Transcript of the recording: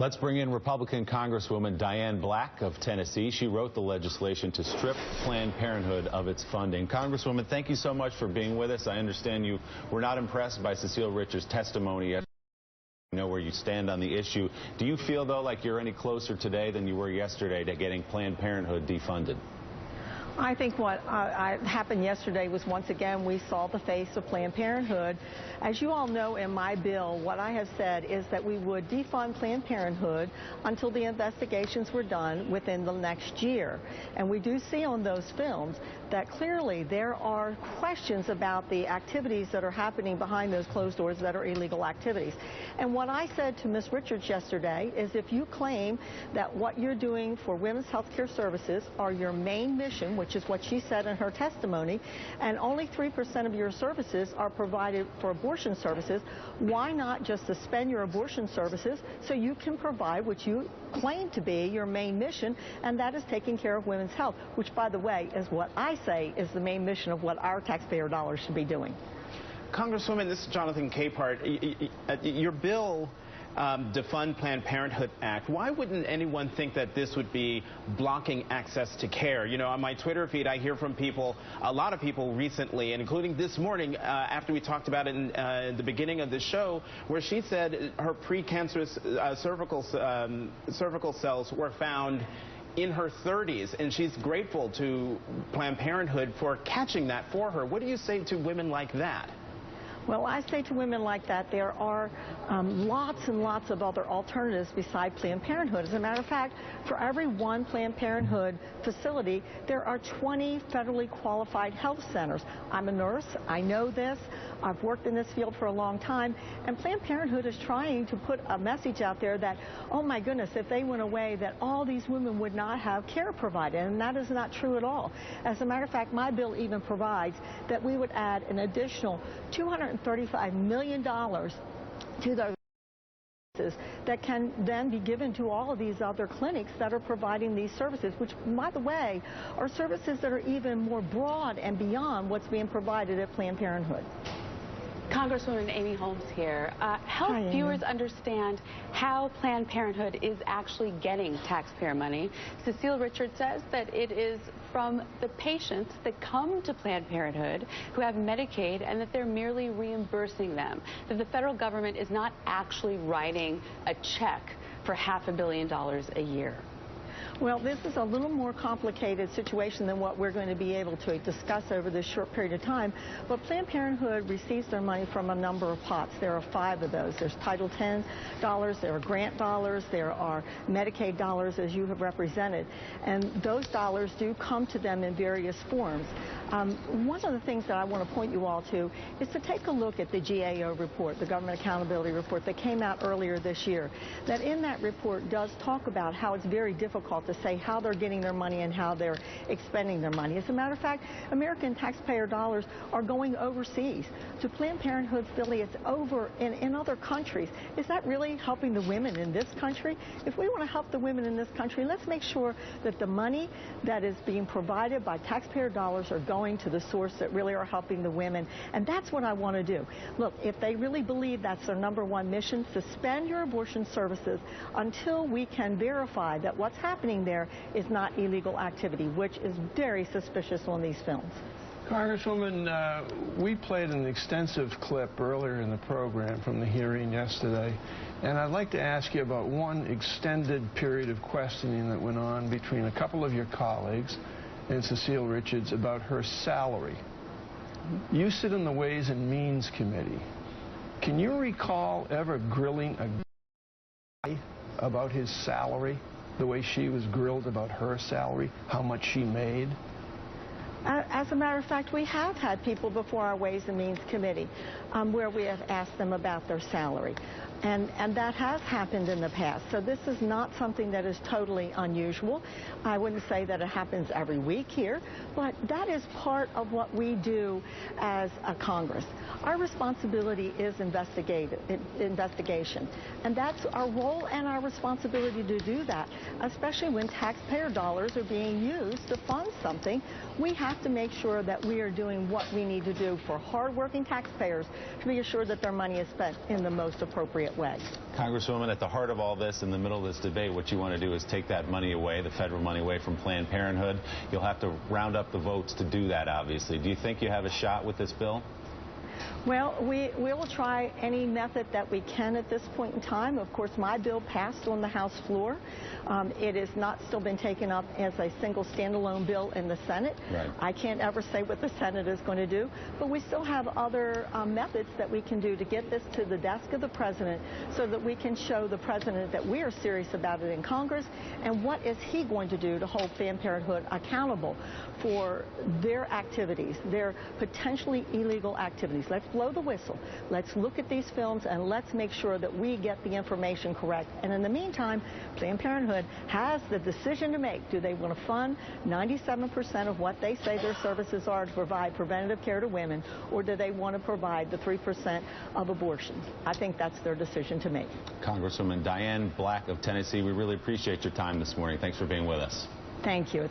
Let's bring in Republican Congresswoman Diane Black of Tennessee. She wrote the legislation to strip Planned Parenthood of its funding. Congresswoman, thank you so much for being with us. I understand you were not impressed by Cecile Richards' testimony yesterday. You know where you stand on the issue. Do you feel, though, like you're any closer today than you were yesterday to getting Planned Parenthood defunded? I think what happened yesterday was, once again, we saw the face of Planned Parenthood. As you all know, in my bill, what I have said is that we would defund Planned Parenthood until the investigations were done within the next year. And we do see on those films that clearly there are questions about the activities that are happening behind those closed doors that are illegal activities. And what I said to Ms. Richards yesterday is, if you claim that what you're doing for women's health care services are your main mission, which is what she said in her testimony, and only 3% of your services are provided for abortion services, why not just suspend your abortion services so you can provide what you claim to be your main mission, and that is taking care of women's health, which, by the way, is what I say is the main mission of what our taxpayer dollars should be doing. Congresswoman, this is Jonathan Capehart. Your bill, Defund Planned Parenthood Act, why wouldn't anyone think that this would be blocking access to care? You know, on my Twitter feed, I hear from people, a lot of people recently, and including this morning, after we talked about it in the beginning of the show, where she said her precancerous cervical cells were found in her 30s, and she's grateful to Planned Parenthood for catching that for her. What do you say to women like that? Well, I say to women like that, there are lots and lots of other alternatives beside Planned Parenthood. As a matter of fact, for every one Planned Parenthood facility, there are 20 federally qualified health centers. I'm a nurse. I know this. I've worked in this field for a long time, and Planned Parenthood is trying to put a message out there that, oh my goodness, if they went away, that all these women would not have care provided, and that is not true at all. As a matter of fact, my bill even provides that we would add an additional $235 million to the that can then be given to all of these other clinics that are providing these services, which, by the way, are services that are even more broad and beyond what's being provided at Planned Parenthood. Congresswoman Amy Holmes here. Help viewers understand how Planned Parenthood is actually getting taxpayer money. Cecile Richards says that it is from the patients that come to Planned Parenthood who have Medicaid, and that they're merely reimbursing them, that the federal government is not actually writing a check for $500 million a year. Well, this is a little more complicated situation than what we're going to be able to discuss over this short period of time. But Planned Parenthood receives their money from a number of pots. There are 5 of those. There's Title X dollars, there are grant dollars, there are Medicaid dollars, as you have represented. And those dollars do come to them in various forms. One of the things that I want to point you all to is to take a look at the GAO report, the Government Accountability Report, that came out earlier this year. That in that report does talk about how it's very difficult to say how they're getting their money and how they're expending their money. As a matter of fact, American taxpayer dollars are going overseas to Planned Parenthood affiliates over in other countries. Is that really helping the women in this country? If we want to help the women in this country, let's make sure that the money that is being provided by taxpayer dollars are going to the source that really are helping the women. And that's what I want to do. Look, if they really believe that's their #1 mission, suspend your abortion services until we can verify that what's happening there is not illegal activity, which is very suspicious on these films. Congresswoman, we played an extensive clip earlier in the program from the hearing yesterday, and I'd like to ask you about one extended period of questioning that went on between a couple of your colleagues and Cecile Richards about her salary. You sit in the Ways and Means Committee. Can you recall ever grilling a guy about his salary, the way she was grilled about her salary, how much she made? As a matter of fact, we have had people before our Ways and Means Committee where we have asked them about their salary. And that has happened in the past. So this is not something that is totally unusual. I wouldn't say that it happens every week here, but that is part of what we do as a Congress. Our responsibility is investigation. And that's our role and our responsibility to do that, especially when taxpayer dollars are being used to fund something. We have to make sure that we are doing what we need to do for hardworking taxpayers to be assured that their money is spent in the most appropriate appropriate way. Congresswoman, at the heart of all this, in the middle of this debate, what you want to do is take that money away, the federal money away from Planned Parenthood. You'll have to round up the votes to do that, obviously. Do you think you have a shot with this bill? Well, we will try any method that we can at this point in time. Of course, my bill passed on the House floor. It has not still been taken up as a single standalone bill in the Senate. Right. I can't ever say what the Senate is going to do, but we still have other methods that we can do to get this to the desk of the president so that we can show the president that we are serious about it in Congress, and what is he going to do to hold Planned Parenthood accountable for their activities, their potentially illegal activities. Let's blow the whistle. Let's look at these films and let's make sure that we get the information correct. And in the meantime, Planned Parenthood has the decision to make. Do they want to fund 97% of what they say their services are to provide preventative care to women, or do they want to provide the 3% of abortions? I think that's their decision to make. Congresswoman Diane Black of Tennessee, we really appreciate your time this morning. Thanks for being with us. Thank you.